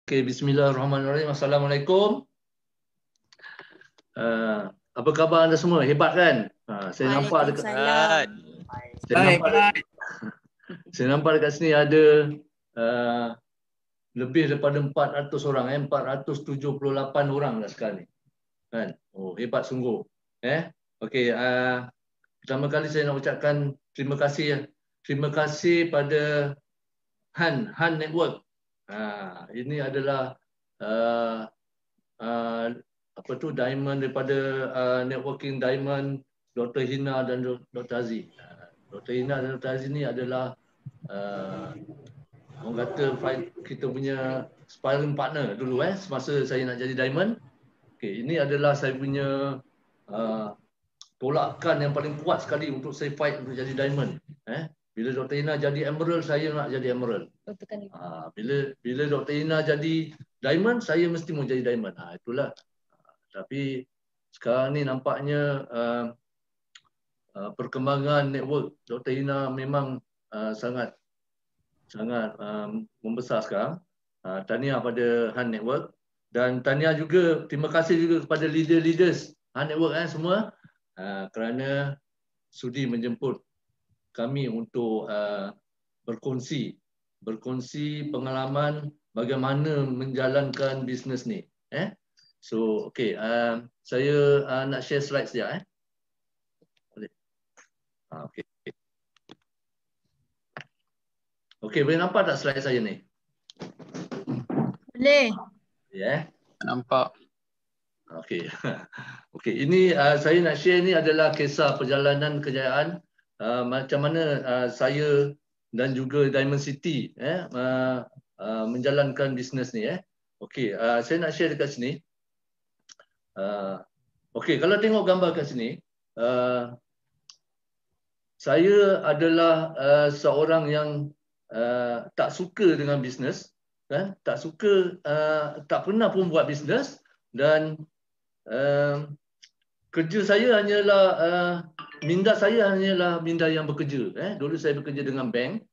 Okay, bismillahirrahmanirrahim. Assalamualaikum. Apa khabar anda semua? Hebat kan? Saya nampak dekat saya nampak dekat sini ada lebih daripada 400 orang, 478 orang dah sekarang ni. Kan? Oh, hebat sungguh. Okey, pertama kali saya nak ucapkan terima kasih. Terima kasih pada Han Network. Ini adalah diamond daripada networking diamond Dr. Hina dan Dr. Aziz. Dr. Hina dan Dr. Aziz ni adalah orang kata kita punya sparring partner dulu semasa saya nak jadi diamond. Okey, ini adalah saya punya tolakan yang paling kuat sekali untuk saya fight untuk jadi diamond. Bila Dr. Hina jadi emerald, saya nak jadi emerald. Bila Dr. Hina jadi diamond, saya mesti mau jadi diamond. Itulah. Tapi sekarang ni nampaknya perkembangan network Dr. Hina memang sangat membesar sekarang. Tahniah pada Han Network dan tahniah juga, terima kasih juga kepada leaders Han Network semua kerana sudi menjemput kami untuk berkongsi pengalaman bagaimana menjalankan bisnes ni. So, okey, saya nak share slide sekejap. Boleh? Okey. Okey, boleh nampak tak slide saya ni? Boleh. Ya. Nampak. Okey. Okey, ini saya nak share ni adalah kisah perjalanan kejayaan macam mana saya dan juga Diamond City menjalankan bisnes ni. Okey, saya nak share dekat sini. Okey, kalau tengok gambar kat sini, saya adalah seorang yang tak suka dengan bisnes, tak suka, tak pernah pun buat bisnes dan kerja saya hanyalah minda saya hanyalah minda yang bekerja. Dulu saya bekerja dengan bank,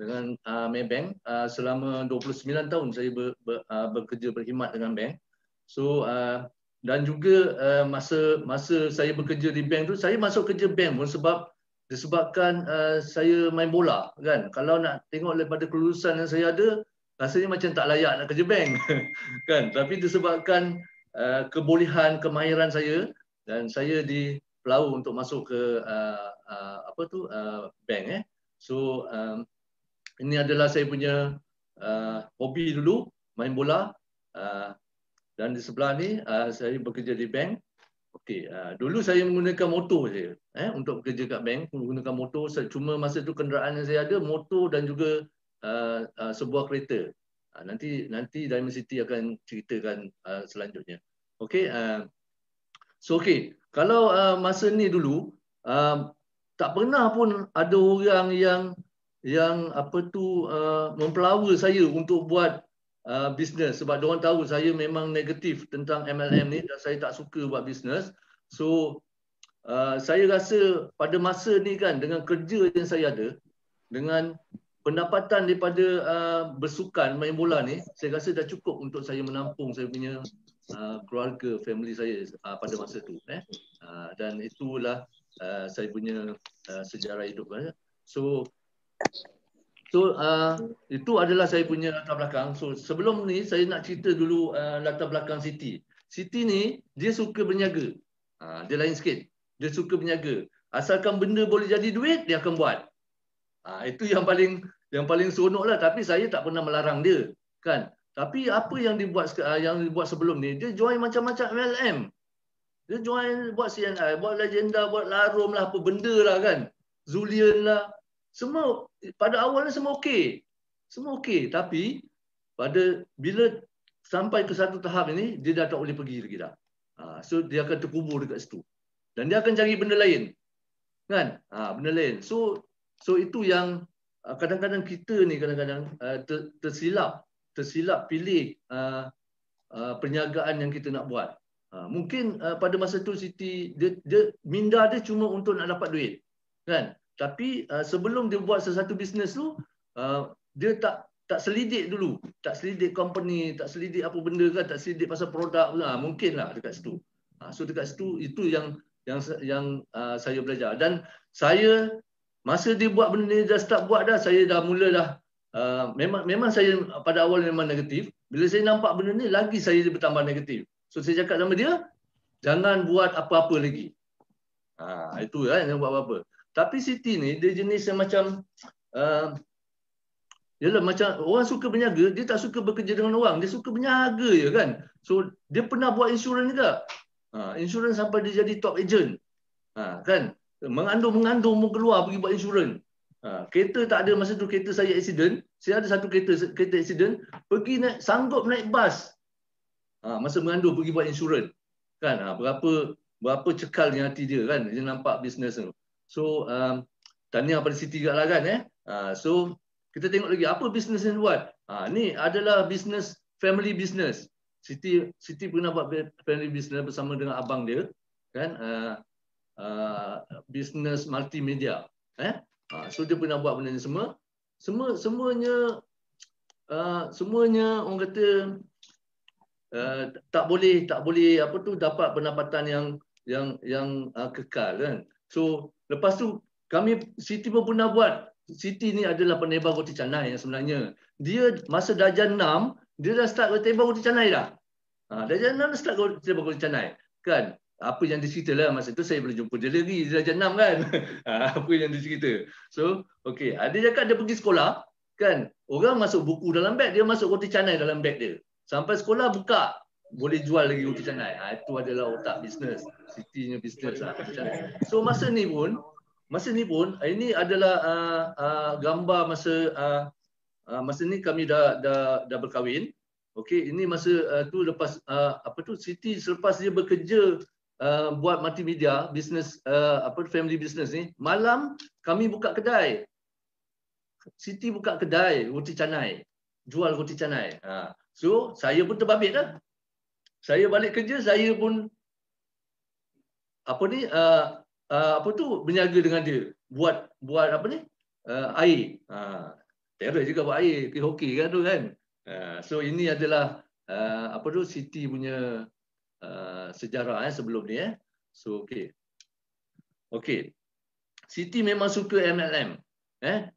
dengan Maybank selama 29 tahun saya bekerja berkhidmat dengan bank. So dan juga masa saya bekerja di bank tu, saya masuk kerja bank pun disebabkan saya main bola kan. Kalau nak tengok daripada kelulusan yang saya ada, rasanya macam tak layak nak kerja bank kan. Tapi disebabkan kebolehan, kemahiran saya, dan saya dipelau untuk masuk ke bank. So ini adalah saya punya hobi dulu, main bola. Dan di sebelah ni saya bekerja di bank. Okey, dulu saya menggunakan motor saya untuk bekerja kat bank, menggunakan motor. Cuma masa tu kenderaan yang saya ada motor dan juga sebuah kereta. Nanti Diamond City akan ceritakan selanjutnya. Okey, so okey, kalau masa ni dulu tak pernah pun ada orang yang mempelawa saya untuk buat bisnes, sebab diorang tahu saya memang negatif tentang MLM ni dan saya tak suka buat bisnes. So saya rasa pada masa ni kan, dengan kerja yang saya ada, dengan pendapatan daripada bersukan main bola ni, saya rasa dah cukup untuk saya menampung saya punya keluarga, family saya pada masa tu. Dan itulah saya punya sejarah hidup. So itu adalah saya punya latar belakang. So sebelum ni saya nak cerita dulu latar belakang Siti. Siti ni dia suka berniaga. Dia lain sikit. Dia suka berniaga. Asalkan benda boleh jadi duit, dia akan buat. Itu yang paling seronok lah. Tapi saya tak pernah melarang dia, kan. Tapi apa yang dibuat sebelum ni, dia join macam-macam MLM. Dia join buat CNI, buat Legenda, buat Larum lah, apa benda lah kan. Zulian lah. Semua pada awalnya semua okey. Semua okey, tapi bila sampai ke satu tahap ini, dia dah tak boleh pergi lagi dah. So dia akan terkubur dekat situ. Dan dia akan cari benda lain. Kan? Benda lain. So itu yang kadang-kadang kita ni tersilap pilih perniagaan yang kita nak buat. Mungkin pada masa tu Siti dia minda dia cuma untuk nak dapat duit. Kan? Tapi sebelum dia buat sesuatu bisnes tu, dia tak selidik dulu, tak selidik company, tak selidik apa benda kan, tak selidik pasal produk, mungkinlah dekat situ. So dekat situ itu yang saya belajar. Dan saya masa dia buat benda ni, dah start buat dah, saya dah mula dah memang saya pada awal memang negatif. Bila saya nampak benda ni, lagi saya bertambah negatif. So saya cakap sama dia, jangan buat apa-apa lagi. Itu kan, jangan buat apa-apa. Tapi Siti ni dia jenis yang macam yalah, macam orang suka berniaga, dia tak suka bekerja dengan orang, dia suka berniaga je kan. So dia pernah buat insurans juga. Insurans sampai dia jadi top agent. Kan? Mengandung pun keluar pergi buat insurans. Kereta tak ada masa tu, kereta saya accident. Saya ada satu kereta accident, pergi sanggup naik bas. Masa mengandung pergi buat insurans. Kan? Berapa cekalnya hati dia kan, dia nampak bisnes tu. So tahniah pada Siti juga lah kan. So kita tengok lagi apa bisnes yang buat. Ni adalah bisnes, family business. Siti pernah buat family business bersama dengan abang dia, kan? Bisnes multimedia. So dia pernah buat benda ni semua. Semuanya orang kata tak boleh apa tu dapat pendapatan yang kekal kan. So lepas tu Siti pun pernah buat. Siti ni adalah penebar roti canai yang sebenarnya. Dia masa darjah 6, dia dah start tebar roti canai dah. Darjah 6 dah start tebar roti canai. Kan? Apa yang diceritalah masa tu saya boleh jumpa dia lagi darjah 6 kan. Apa yang dicerita. So, okey. Dia cakap dia pergi sekolah. Kan? Orang masuk buku dalam beg, dia masuk roti canai dalam beg dia. Sampai sekolah buka, boleh jual lagi roti canai. Itu adalah otak bisnes. Sitinya bisnes. So masa ni pun, ini adalah gambar masa ni kami dah berkahwin. Okey, ini masa tu lepas Siti selepas dia bekerja buat multimedia, bisnes family business ni, malam kami buka kedai. Siti buka kedai roti canai, jual roti canai. So saya pun terbabit dah. Saya balik kerja, saya pun berniaga dengan dia, buat air. Terror juga buat air, hoki kan tu kan. So ini adalah Siti punya sejarah sebelum ni. So okey. Siti memang suka MLM.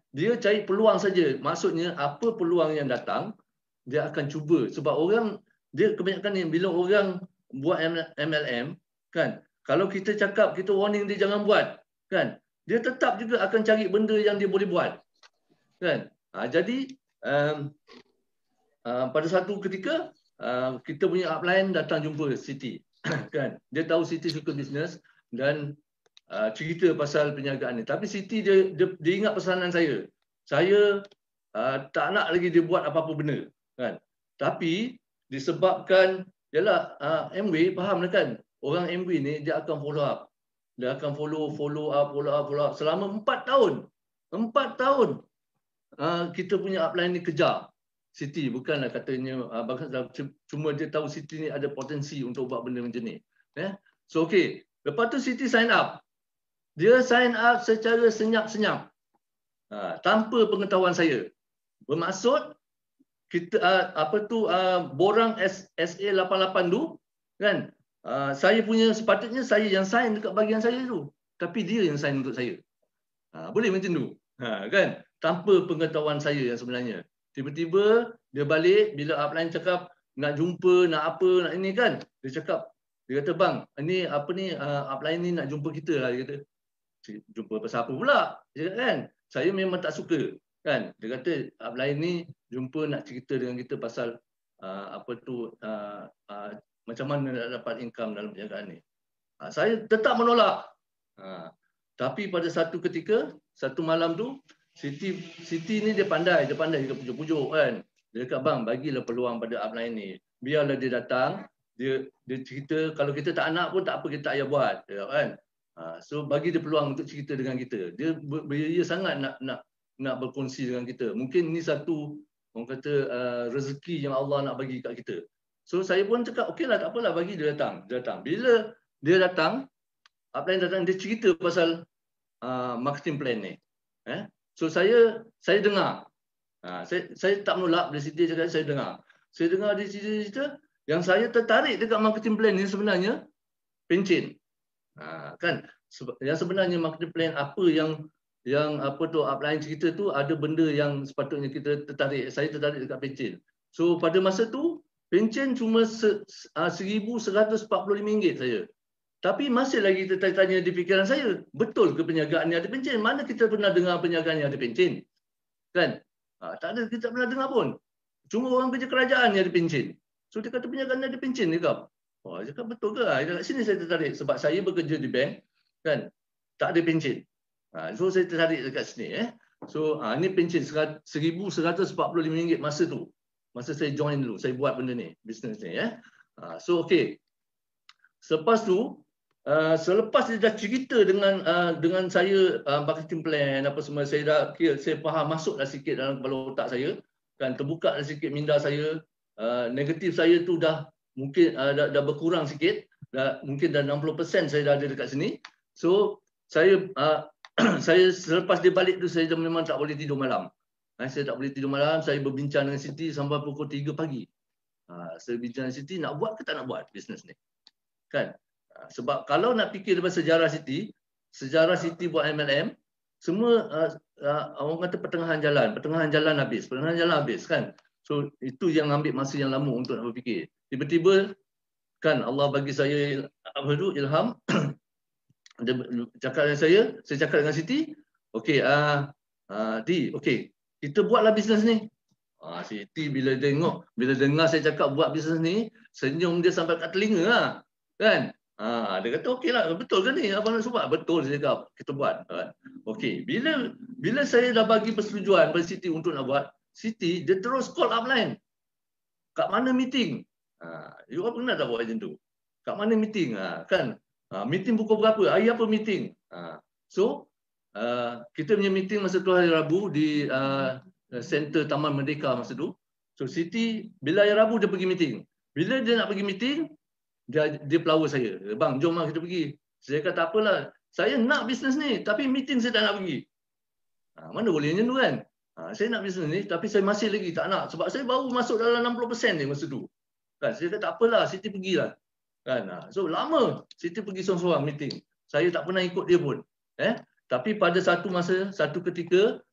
Dia cari peluang saja. Maksudnya apa peluang yang datang, dia akan cuba. Sebab dia kebanyakan ni bila orang buat MLM kan, kalau kita cakap, kita warning dia jangan buat, kan? Dia tetap juga akan cari benda yang dia boleh buat, kan? Jadi pada satu ketika kita punya upline datang jumpa Siti, kan? Dia tahu Siti suka bisnes dan cerita pasal perniagaan ni. Tapi Siti dia ingat pesanan saya. Saya tak nak lagi dia buat apa-apa benda, kan? Tapi disebabkan MW faham kan? Orang MW ni dia akan follow up. Dia akan follow up selama 4 tahun. 4 tahun. Kita punya upline ni kejar Siti, bukanlah katanya cuma dia tahu Siti ni ada potensi untuk buat benda macam ni. So okey, lepas tu Siti sign up. Dia sign up secara senyap-senyap. Tanpa pengetahuan saya. Bermaksud kita borang SA88 tu kan, saya punya sepatutnya saya yang sign dekat bahagian saya tu, tapi dia yang sign untuk saya. Boleh macam tu, kan? Tanpa pengetahuan saya yang sebenarnya. Tiba-tiba dia balik bila upline cakap nak jumpa, nak ini kan, dia kata bang, ini upline ni nak jumpa kita lah. Dia kata jumpa pasal apa pula? Dia kata, kan saya memang tak suka, kan? Dia kata upline ni jumpa nak cerita dengan kita pasal macam mana nak dapat income dalam perniagaan ni. Saya tetap menolak. Tapi pada satu ketika, satu malam tu, Siti ni dia pandai juga pujuk-pujuk kan. Dia kata bang, bagilah peluang pada upline ni. Biarlah dia datang, dia cerita, kalau kita tak nak pun tak apa, kita tak payah buat, kan. So bagi dia peluang untuk cerita dengan kita. Dia beria sangat nak berkongsi dengan kita. Mungkin ni satu orang kata rezeki yang Allah nak bagi kat kita. So saya pun cakap okeylah, tak apalah, bagi dia datang. Bila dia datang, upline datang, dia cerita pasal marketing plan ni. So saya dengar. Saya tak menolak bila Siti cakap, saya dengar. Saya dengar di cerita yang saya tertarik dekat marketing plan ni sebenarnya pencen. Kan yang sebenarnya marketing plan apa yang apa tu upline cerita tu, ada benda yang sepatutnya kita tertarik. Saya tertarik dekat pencen. So pada masa tu pencen cuma RM1,145 saya. Tapi masih lagi tertanya di fikiran saya, betul ke perniagaan ni ada pencen? Mana kita pernah dengar perniagaan ni ada pencen? Kan? Tak ada, kita tak pernah dengar pun. Cuma orang kerja kerajaan ni ada pencen. So dia kata perniagaan ni ada pencen ni kau. Oh, dia cakap betul ke? Dekat sini saya tertarik sebab saya bekerja di bank, kan? Tak ada pencen. So saya tertarik dekat sini. So ni pencen RM1,145 masa tu. Masa saya join dulu, saya buat benda ni, bisnes ni. So okey. Selepas tu, selepas dia dah cerita dengan saya marketing plan apa semua, saya faham, masuklah sikit dalam kepala otak saya, kan, terbuka dah sikit minda saya, negatif saya tu dah mungkin dah berkurang sikit, mungkin dah 60% saya dah ada dekat sini. So saya saya selepas dia balik tu saya memang tak boleh tidur malam. Saya tak boleh tidur malam, saya berbincang dengan Siti sampai pukul 3 pagi. Saya bincang dengan Siti, nak buat ke tak nak buat bisnes ni? Kan? Sebab kalau nak fikir daripada sejarah Siti buat MLM, semua orang kata pertengahan jalan habis kan. So itu yang ambil masa yang lama untuk nak berfikir. Tiba-tiba kan Allah bagi saya ilham. Dia cakap dengan saya cakap dengan Siti, okey, Di, okey, kita buatlah bisnes ni. Siti bila dengar saya cakap buat bisnes ni, senyum dia sampai kat telinga lah. Kan? Dia kata okey lah, betul ke ni abang nak buat? Betul, saya cakap, kita buat. Okey, bila saya dah bagi persetujuan pada Siti untuk nak buat, Siti dia terus call upline. Kat mana meeting? You orang pernah tak buat macam tu? Kat mana meeting? Kan? Meeting pukul berapa? Hari apa meeting? So kita punya meeting masa tu hari Rabu di Center Taman Merdeka masa tu. So Siti bila hari Rabu dia pergi meeting. Bila dia nak pergi meeting, dia pelawar saya. Bang, jom lah kita pergi. Saya kata apalah. Saya nak bisnes ni tapi meeting saya tak nak pergi. Mana boleh macam tu kan? Saya nak bisnes ni tapi saya masih lagi tak nak sebab saya baru masuk dalam 60% ni masa tu. Kan saya kata apalah, Siti pergilah. Kan? So lama Siti pergi seorang-seorang meeting. Saya tak pernah ikut dia pun. Tapi pada satu ketika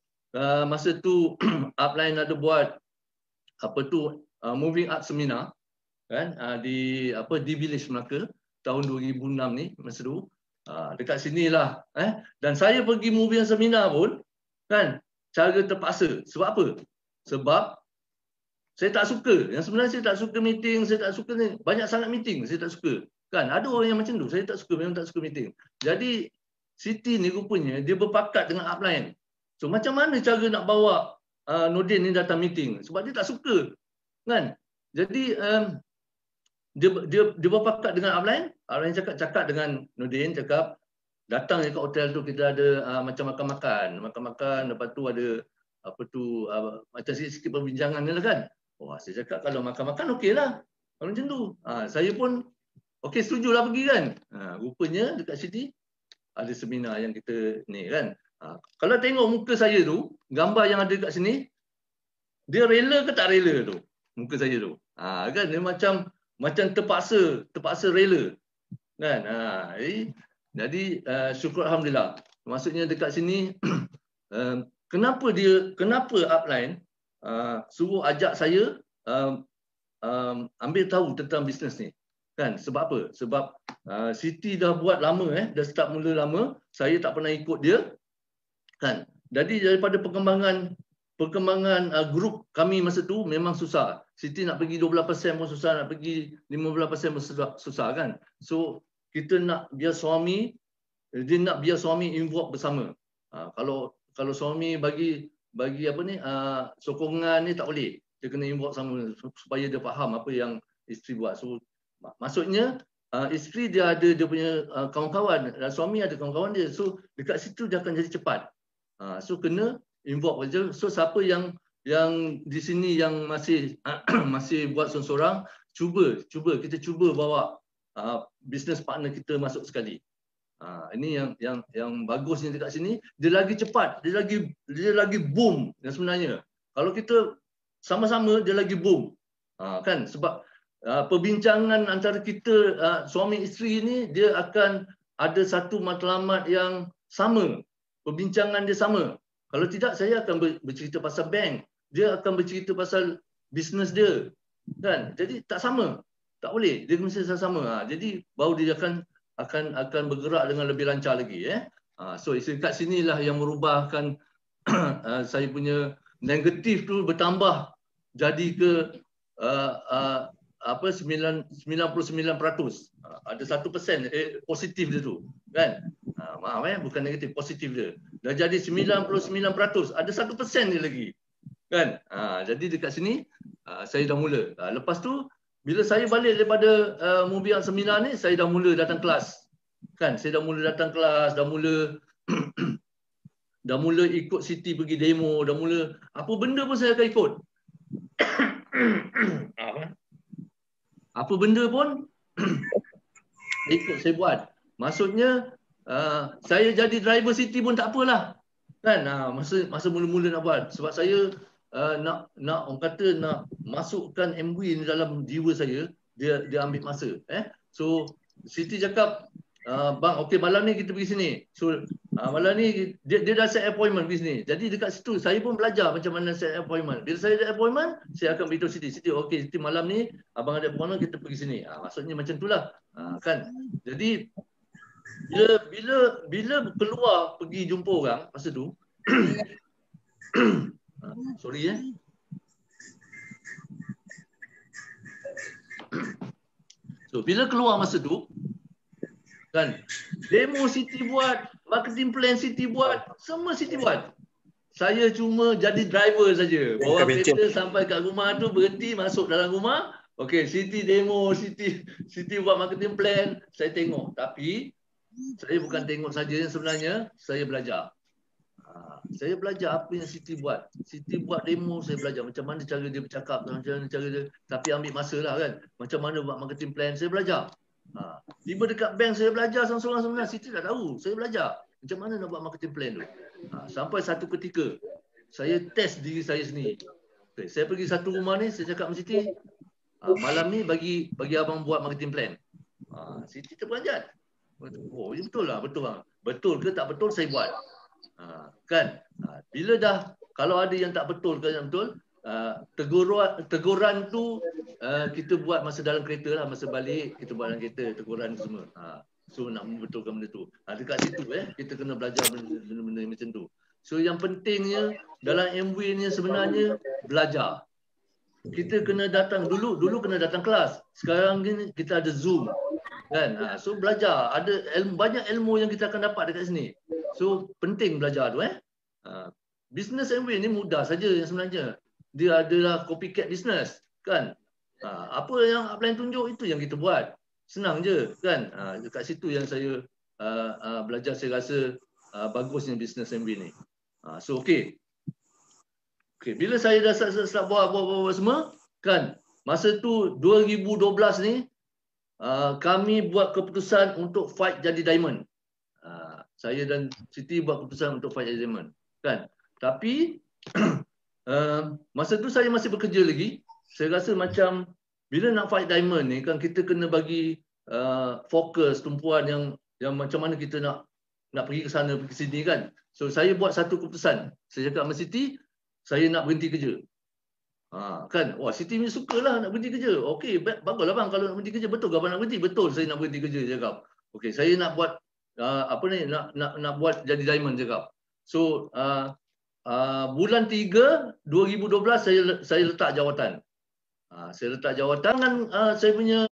masa tu upline ada buat moving art seminar, kan, di Village Melaka tahun 2006 ni masa tu. Dekat sinilah dan saya pergi moving seminar pun kan cara terpaksa. Sebab apa? Sebab saya tak suka. Yang sebenarnya saya tak suka meeting, saya tak suka ni. Banyak sangat meeting, saya tak suka. Kan? Ada orang yang macam tu, saya tak suka, memang tak suka meeting. Jadi Siti ni rupanya dia berpakat dengan upline. So macam mana cara nak bawa Nordin ni datang meeting? Sebab dia tak suka. Kan? Jadi dia berpakat dengan upline. Upline cakap dengan Nordin, cakap datang dekat hotel tu kita ada macam makan-makan, lepas tu ada macam sikit perbincangan ni lah kan. Saya cakap kalau makan-makan okey lah. Kalau macam tu. Saya pun okey, setujulah pergi kan. Rupanya dekat Siti ada seminar yang kita ni kan. Kalau tengok muka saya tu, gambar yang ada kat sini, dia rela ke tak rela tu? Muka saya tu. Kan dia macam terpaksa rela. Kan? Jadi syukur alhamdulillah. Maksudnya dekat sini kenapa upline suruh ajak saya ambil tahu tentang bisnes ni. Kan? Sebab apa? Sebab Siti dah buat lama, dah start mula lama, saya tak pernah ikut dia. Kan? Jadi daripada perkembangan grup kami masa tu memang susah. Siti nak pergi 12% pun susah, nak pergi 15% pun susah kan. So kita nak biar suami involve bersama. Kalau suami bagi sokongan ni tak boleh. Dia kena involve sama supaya dia faham apa yang isteri buat. So maksudnya isteri dia ada dia punya kawan-kawan, dan suami ada kawan-kawan dia. So dekat situ dia akan jadi cepat. So kena involve aja. So siapa yang di sini yang masih masih buat seorang-seorang, kita cuba bawa business partner kita masuk sekali. Ini yang bagusnya dekat sini, dia lagi cepat, dia lagi boom yang sebenarnya. Kalau kita sama-sama dia lagi boom. Kan sebab perbincangan antara kita suami isteri ini dia akan ada satu matlamat yang sama. Perbincangan dia sama. Kalau tidak saya akan bercerita pasal bank, dia akan bercerita pasal bisnes dia. Kan? Jadi tak sama. Tak boleh. Dia mesti sama. Jadi baru dia akan bergerak dengan lebih lancar lagi So kat sinilah yang merubahkan saya punya negatif tu bertambah jadi ke 99%. Ada 1% positif dia tu kan. Maaf bukan negatif, positif dia. Dah jadi 99%, ada 1% dia lagi. Kan? Jadi dekat sini saya dah mula. Lepas tu bila saya balik daripada Mubiang seminar ni, saya dah mula datang kelas. Kan? Saya dah mula datang kelas, dah mula dah mula ikut Siti pergi demo, dah mula apa benda pun saya akan ikut. Apa benda pun ikut saya buat. Maksudnya saya jadi driver Siti pun tak apalah. Kan? Masa mula-mula nak buat sebab saya nak orang kata nak masukkan MW ni dalam jiwa saya, dia ambil masa. So Siti cakap bang, okey malam ni kita pergi sini. So malam ni dia dah set appointment pergi sini. Jadi dekat situ saya pun belajar macam mana set appointment. Bila saya ada appointment, saya akan beritahu Siti, okey Siti malam ni abang ada appointment, kita pergi sini. Maksudnya macam itulah. Kan. Jadi bila keluar pergi jumpa orang masa tu sorry So bila keluar masa tu kan, demo Siti buat, marketing plan Siti buat, semua Siti buat. Saya cuma jadi driver saja. Bawa kereta sampai kat rumah tu, berhenti masuk dalam rumah. Okey, Siti demo, Siti buat marketing plan, saya tengok. Tapi saya bukan tengok saja, sebenarnya saya belajar. Saya belajar apa yang Siti buat. Siti buat demo, saya belajar macam mana cara dia bercakap, macam mana cara dia, tapi ambil masa lah kan. Macam mana buat marketing plan, saya belajar. Tiba dekat bank saya belajar seorang-seorang sebenarnya. Siti tak tahu, saya belajar macam mana nak buat marketing plan tu. Sampai satu ketika saya test diri saya sendiri. Okay, saya pergi satu rumah ni, saya cakap dengan Siti, malam ni bagi abang buat marketing plan. Siti terperanjat. Oh, betul lah, betul bang. Betul ke tak betul saya buat. Kan? Bila dah, kalau ada yang tak betul ke yang betul, teguran tu kita buat masa dalam kereta lah, masa balik kita buat dalam kereta, teguran semua. So nak membetulkan benda tu. Dekat situ kita kena belajar benda-benda macam tu. So yang pentingnya dalam MW ni sebenarnya belajar. Kita kena datang dulu kena datang kelas. Sekarang ni kita ada Zoom. Kan? So belajar, ada banyak ilmu yang kita akan dapat dekat sini. So penting belajar tu Business MW ni mudah saja yang sebenarnya. Dia adalah copycat business, kan? Apa yang upline tunjuk itu yang kita buat. Senang je, kan? Dekat situ yang saya belajar, saya rasa bagusnya business MW ni. So okey. Bila saya dah start buat semua, kan? Masa tu 2012 ni kami buat keputusan untuk fight jadi diamond. Saya dan Siti buat keputusan untuk fight jadi diamond, kan? Tapi masa tu saya masih bekerja lagi. Saya rasa macam bila nak fight diamond ni kan kita kena bagi fokus tumpuan yang macam mana kita nak pergi ke sana pergi ke sini kan. So saya buat satu keputusan. Saya cakap sama Siti, saya nak berhenti kerja. Kan, wah Siti ni sukalah nak berhenti kerja. Okey, baguslah bang kalau nak berhenti kerja. Betul ke abang nak berhenti? Betul, saya nak berhenti kerja, dia cakap. Okey, saya nak buat nak buat jadi diamond, dia cakap. So bulan 3 2012 saya letak jawatan. Saya letak jawatan dengan saya punya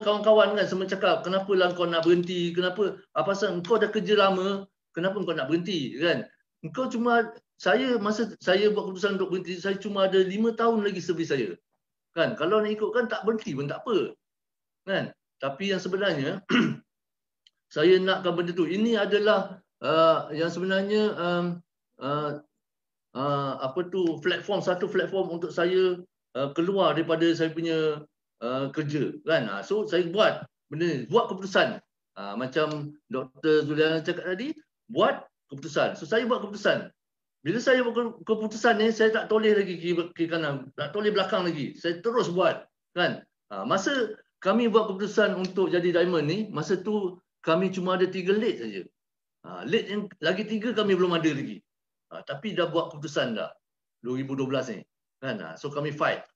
kawan-kawan kan, semua cakap, kenapa lah kau nak berhenti? Kenapa? Pasal kau dah kerja lama, kenapa kau nak berhenti, kan? Engkau cuma, masa saya buat keputusan untuk berhenti, saya cuma ada 5 tahun lagi servis saya. Kan? Kalau nak ikutkan tak berhenti pun tak apa. Kan? Tapi yang sebenarnya saya nakkan benda tu. Ini adalah yang sebenarnya satu platform untuk saya keluar daripada saya punya kerja, kan? So saya buat benda ni, buat keputusan. Macam Dr. Zuliana cakap tadi, buat keputusan. So saya buat keputusan. Bila saya buat keputusan ni, saya tak toleh lagi kiri kanan, tak toleh belakang lagi. Saya terus buat, kan. Masa kami buat keputusan untuk jadi diamond ni, masa tu kami cuma ada 3 lead saja. Lead yang lagi 3 kami belum ada lagi. Tapi dah buat keputusan dah 2012 ni, kan. So kami fight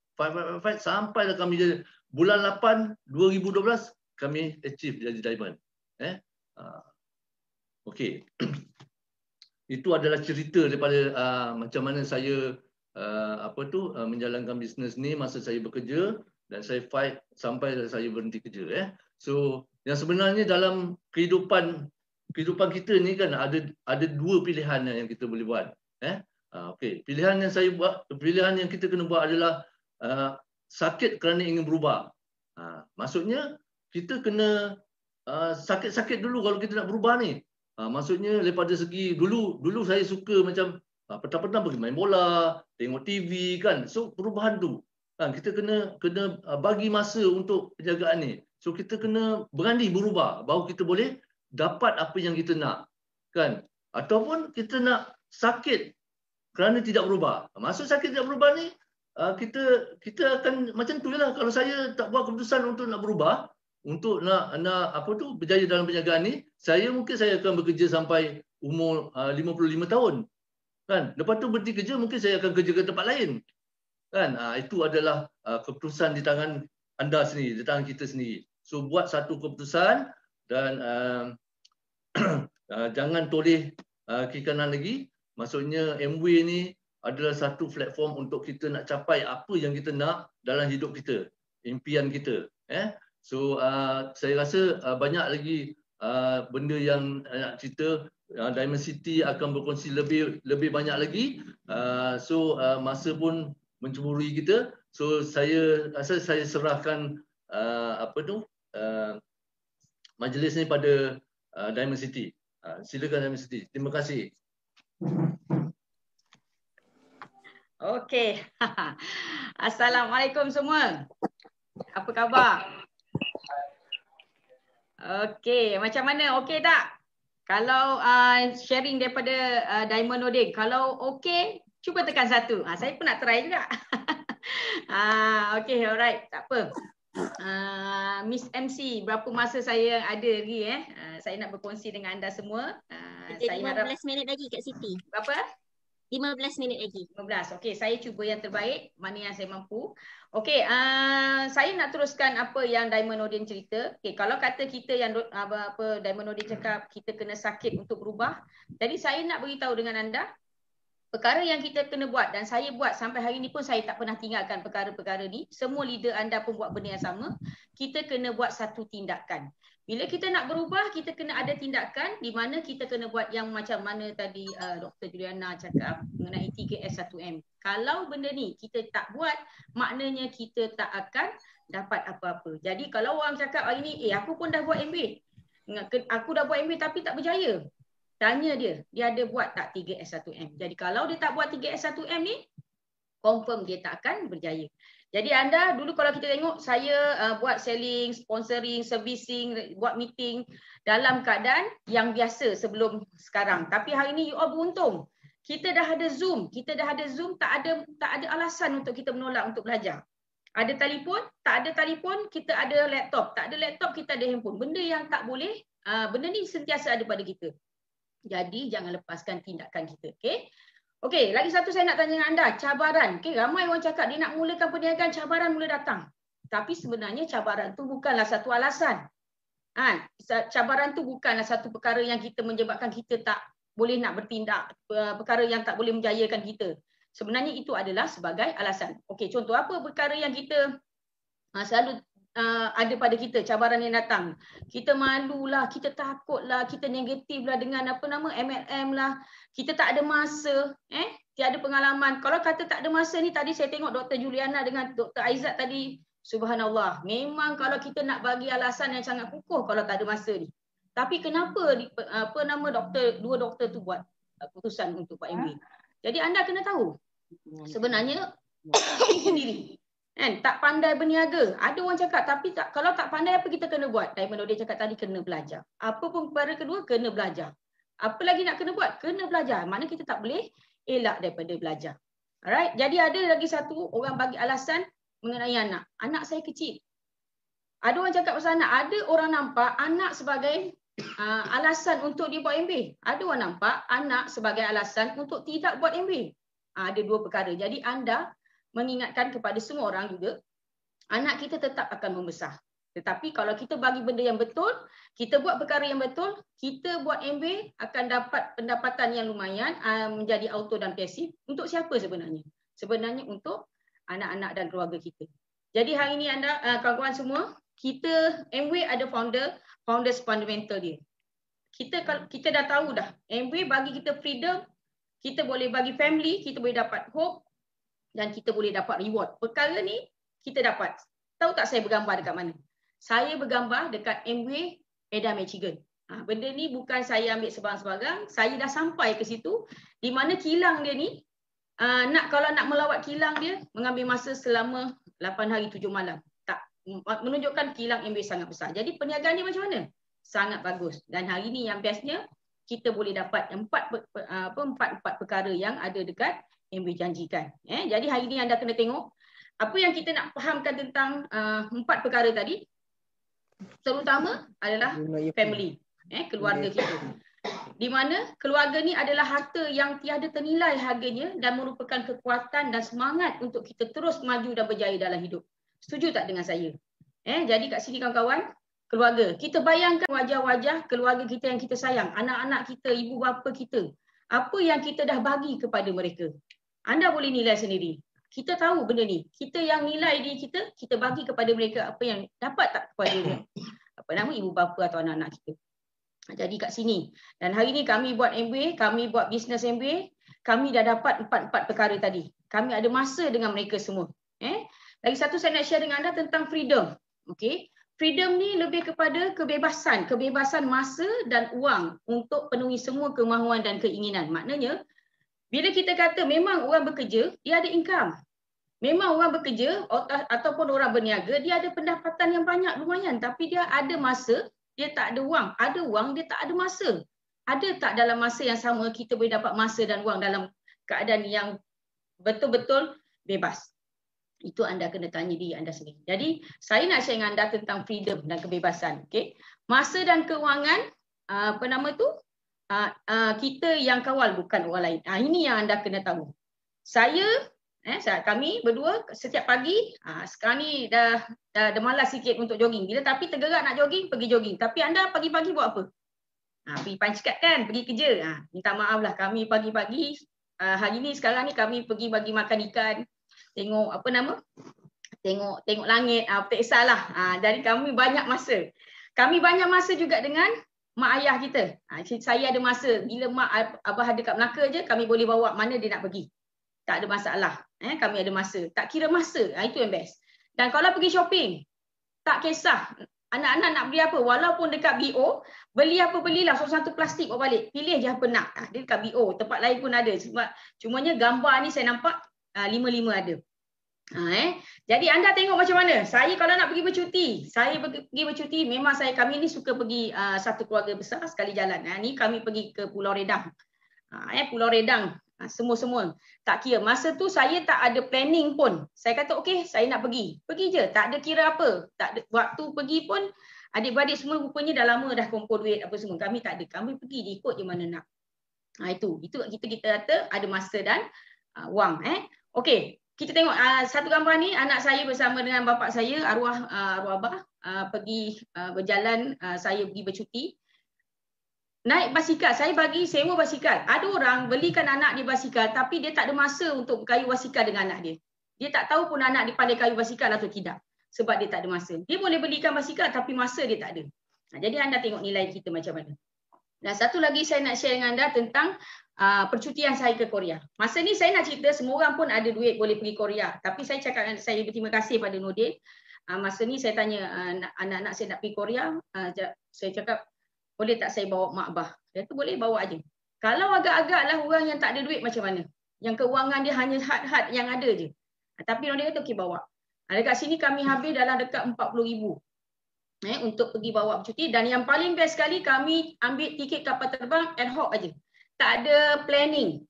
sampai dah kami jadi bulan 8 2012 kami achieve jadi diamond. Okey. Itu adalah cerita daripada macam mana saya menjalankan bisnes ni masa saya bekerja, dan saya fight sampai saya berhenti kerja. So yang sebenarnya dalam kehidupan kita ni kan ada 2 pilihan yang kita boleh buat. Okey, pilihan yang kita kena buat adalah sakit kerana ingin berubah. Maksudnya kita kena sakit-sakit dulu kalau kita nak berubah ni. Maksudnya daripada segi dulu saya suka macam petang-petang pergi main bola, tengok TV, kan. So perubahan tu kan kita kena bagi masa untuk penjagaan ni. So kita kena berani berubah baru kita boleh dapat apa yang kita nak, kan. Ataupun kita nak sakit kerana tidak berubah. Maksud sakit tidak berubah ni kita akan macam tu lah. Kalau saya tak buat keputusan untuk nak berubah, untuk nak berjaya dalam perniagaan ni, mungkin saya akan bekerja sampai umur 55 tahun, kan. Lepas tu berhenti kerja, mungkin saya akan kerja ke tempat lain, kan. Itu adalah keputusan di tangan anda sendiri, di tangan kita sendiri. So buat satu keputusan dan jangan toleh kiri kanan lagi. Maksudnya Amway ni adalah satu platform untuk kita nak capai apa yang kita nak dalam hidup kita, impian kita. So saya rasa banyak lagi benda yang nak cerita. Diamond City akan berkongsi lebih banyak lagi. So masa pun mencemburui kita. So saya rasa saya serahkan majlis ni pada Diamond City. Silakan Diamond City. Terima kasih. Okey. Assalamualaikum semua. Apa khabar? Okey, macam mana? Okey tak? Kalau sharing daripada Diamond Nordin, kalau okey, cuba tekan 1. Saya pun nak try juga. Okey, alright, tak apa. Miss MC, berapa masa saya ada lagi saya nak berkongsi dengan anda semua. Saya 15 minit lagi Kak Siti. Berapa? 15 minit lagi. 15. Okey, saya cuba yang terbaik, mana yang saya mampu. Okey, saya nak teruskan apa yang Diamond Nordin cerita. Okey, kalau kata kita yang Diamond Nordin cakap kita kena sakit untuk berubah. Jadi saya nak beritahu dengan anda perkara yang kita kena buat, dan saya buat sampai hari ni pun saya tak pernah tinggalkan perkara-perkara ni. Semua leader anda pun buat benda yang sama. Kita kena buat satu tindakan. Bila kita nak berubah, kita kena ada tindakan di mana kita kena buat yang macam mana tadi Dr. Juliana cakap mengenai 3S1M. Kalau benda ni kita tak buat, maknanya kita tak akan dapat apa-apa. Jadi kalau orang cakap hari ni, aku pun dah buat MBA. Aku dah buat MBA tapi tak berjaya. Tanya dia ada buat tak 3S1M. Jadi kalau dia tak buat 3S1M ni, confirm dia tak akan berjaya. Jadi anda dulu kalau kita tengok saya buat selling, sponsoring, servicing, buat meeting dalam keadaan yang biasa sebelum sekarang. Tapi hari ni you all beruntung. Kita dah ada Zoom, tak ada alasan untuk kita menolak untuk belajar. Ada telefon, tak ada telefon, kita ada laptop. Tak ada laptop, kita ada handphone. Benda yang tak boleh, benda ni sentiasa ada pada kita. Jadi jangan lepaskan tindakan kita, okey? Okey, lagi satu saya nak tanya dengan anda, cabaran. Okey, ramai orang cakap dia nak mulakan perniagaan, cabaran mula datang. Tapi sebenarnya cabaran tu bukanlah satu alasan. Cabaran tu bukanlah satu perkara yang kita menyebabkan kita tak boleh nak bertindak, perkara yang tak boleh menjayakan kita. Sebenarnya itu adalah sebagai alasan. Okey, contoh apa perkara yang kita selalu ada pada kita, cabaran yang datang. Kita malulah, kita takutlah, kita negatiflah dengan MLM lah. Kita tak ada masa, tiada pengalaman. Kalau kata tak ada masa ni, tadi saya tengok Dr. Juliana dengan Dr. Aizat tadi, subhanallah. Memang kalau kita nak bagi alasan yang sangat kukuh kalau tak ada masa ni. Tapi kenapa dua doktor tu buat keputusan untuk buat MBA? Jadi anda kena tahu. Sebenarnya sendiri. Tak pandai berniaga. Ada orang cakap tapi kalau tak pandai apa kita kena buat? Diamond Nordin cakap tadi kena belajar. Apa pun perkara kedua kena belajar. Apa lagi nak kena buat? Kena belajar. Mana kita tak boleh elak daripada belajar. Alright, jadi ada lagi satu orang bagi alasan mengenai anak. Anak saya kecil. Ada orang cakap pasal anak, ada orang nampak anak sebagai alasan untuk dia buat MBA. Ada orang nampak anak sebagai alasan untuk tidak buat MBA. Ada dua perkara. Jadi anda mengingatkan kepada semua orang juga, anak kita tetap akan membesar. Tetapi kalau kita bagi benda yang betul, kita buat perkara yang betul, kita buat MBA akan dapat pendapatan yang lumayan, menjadi auto dan pasif. Untuk siapa sebenarnya? Sebenarnya untuk anak-anak dan keluarga kita. Jadi hari ini anda, kawan-kawan semua, kita MBA ada founders fundamental dia. Kita dah tahu dah, MBA bagi kita freedom, kita boleh bagi family, kita boleh dapat hope dan kita boleh dapat reward. Perkara ni kita dapat. Tahu tak saya bergambar dekat mana? Saya bergambar dekat MBA Adam Michigan. Benda ni bukan saya ambil sebarang-sebarang, saya dah sampai ke situ di mana kilang dia ni kalau nak melawat kilang dia mengambil masa selama 8 hari 7 malam. Tak menunjukkan kilang MBA sangat besar. Jadi perniagaan dia macam mana? Sangat bagus. Dan hari ni yang bestnya kita boleh dapat empat perkara yang ada dekat MBA janjikan. Jadi hari ni anda kena tengok apa yang kita nak fahamkan tentang 4 perkara tadi. Terutama adalah family, keluarga kita. Di mana keluarga ni adalah harta yang tiada ternilai harganya dan merupakan kekuatan dan semangat untuk kita terus maju dan berjaya dalam hidup. Setuju tak dengan saya? Jadi kat sini kawan-kawan, keluarga. Kita bayangkan wajah-wajah keluarga kita yang kita sayang, anak-anak kita, ibu bapa kita. Apa yang kita dah bagi kepada mereka. Anda boleh nilai sendiri. Kita tahu benda ni. Kita yang nilai diri kita, kita bagi kepada mereka apa yang dapat tak kepada ibu bapa atau anak-anak kita. Jadi kat sini. Dan hari ni kami buat MBA, kami buat business MBA, kami dah dapat 4 perkara tadi. Kami ada masa dengan mereka semua. Lagi satu saya nak share dengan anda tentang freedom. Okay. Freedom ni lebih kepada kebebasan masa dan uang untuk penuhi semua kemahuan dan keinginan. Maknanya, bila kita kata memang orang bekerja, dia ada income. Memang orang bekerja ataupun orang berniaga, dia ada pendapatan yang banyak lumayan. Tapi dia ada masa, dia tak ada wang. Ada wang, dia tak ada masa. Ada tak dalam masa yang sama kita boleh dapat masa dan wang dalam keadaan yang betul-betul bebas? Itu anda kena tanya diri anda sendiri. Jadi saya nak share dengan anda tentang freedom dan kebebasan. Okay? Masa dan kewangan, kita yang kawal bukan orang lain. Ini yang anda kena tahu. Kami berdua setiap pagi, sekarang ni dah malas sikit untuk jogging. Bila tapi tergerak nak jogging, pergi jogging. Tapi anda pagi-pagi buat apa? Pergi pancikat kan, pergi kerja. Minta maaf lah, kami pagi-pagi, hari ni sekarang ni kami pergi bagi makan ikan, tengok tengok langit, tak kisahlah. Jadi kami banyak masa. Kami banyak masa juga dengan mak ayah kita. Saya ada masa, bila mak abah ada kat Melaka je, kami boleh bawa mana dia nak pergi. Tak ada masalah. Kami ada masa. Tak kira masa. Itu yang best. Dan kalau pergi shopping, tak kisah. Anak-anak nak beli apa. Walaupun dekat BO, beli apa belilah. Satu plastik bawa balik. Pilih je apa nak. Dia dekat BO. Tempat lain pun ada. Cumanya gambar ni saya nampak 5-5 ada. Jadi anda tengok macam mana. Saya kalau nak pergi bercuti, memang kami ni suka pergi satu keluarga besar sekali jalan. Ni kami pergi ke Pulau Redang. Pulau Redang. Semua-semua. Tak kira. Masa tu saya tak ada planning pun. Saya kata okey, saya nak pergi. Pergi je. Tak ada kira apa. Tak ada, waktu pergi pun adik-beradik semua rupanya dah lama dah kumpul duit apa semua. Kami tak ada. Kami pergi je ikut je mana nak. Itu kita kata ada masa dan wang. Okey. Kita tengok satu gambar ni, anak saya bersama dengan bapa saya, arwah abah, pergi berjalan, saya pergi bercuti. Naik basikal, saya bagi sewa basikal. Ada orang belikan anak dia basikal tapi dia tak ada masa untuk kayu basikal dengan anak dia. Dia tak tahu pun anak dia pandai kayu basikal atau tidak. Sebab dia tak ada masa. Dia boleh belikan basikal tapi masa dia tak ada. Jadi anda tengok nilai kita macam mana. Dan satu lagi saya nak share dengan anda tentang percutian saya ke Korea. Masa ni saya nak cerita semua orang pun ada duit boleh pergi Korea. Tapi saya cakap, saya berterima kasih pada Nordin. Masa ni saya tanya anak-anak saya nak pergi Korea. Saya cakap, boleh tak saya bawa mak abah? Dia tu boleh bawa aje. Kalau agak-agaklah orang yang tak ada duit macam mana? Yang keuangan dia hanya had-had yang ada je. Tapi dia kata okey bawa. Dekat sini kami habis dalam dekat 40,000 untuk pergi bawa bercuti. Dan yang paling best sekali kami ambil tiket kapal terbang ad hoc aje. Tak ada planning.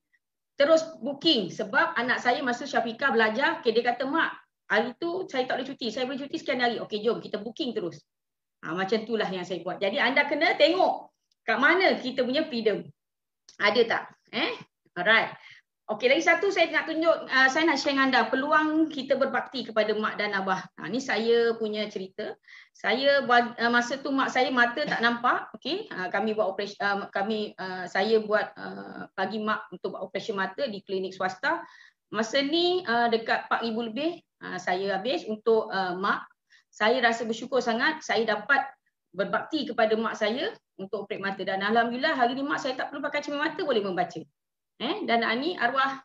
terus booking sebab anak saya masa Syafiqah belajar, okay, dia kata, mak, hari tu saya tak boleh cuti, saya boleh cuti sekian hari. Okey, jom kita booking terus. Macam itulah yang saya buat. Jadi anda kena tengok kat mana kita punya freedom. Ada tak? Alright. Okey, lagi satu saya nak tunjuk, saya nak share dengan anda peluang kita berbakti kepada mak dan abah. Ni saya punya cerita. Saya masa tu mak saya mata tak nampak, okey. Kami buat operasi, saya buat bagi mak untuk buat operasi mata di klinik swasta. Masa ni dekat 4,000 lebih saya habis untuk mak. Saya rasa bersyukur sangat saya dapat berbakti kepada mak saya untuk operate mata, dan alhamdulillah hari ni mak saya tak perlu pakai cermin mata, boleh membaca. Dan ni arwah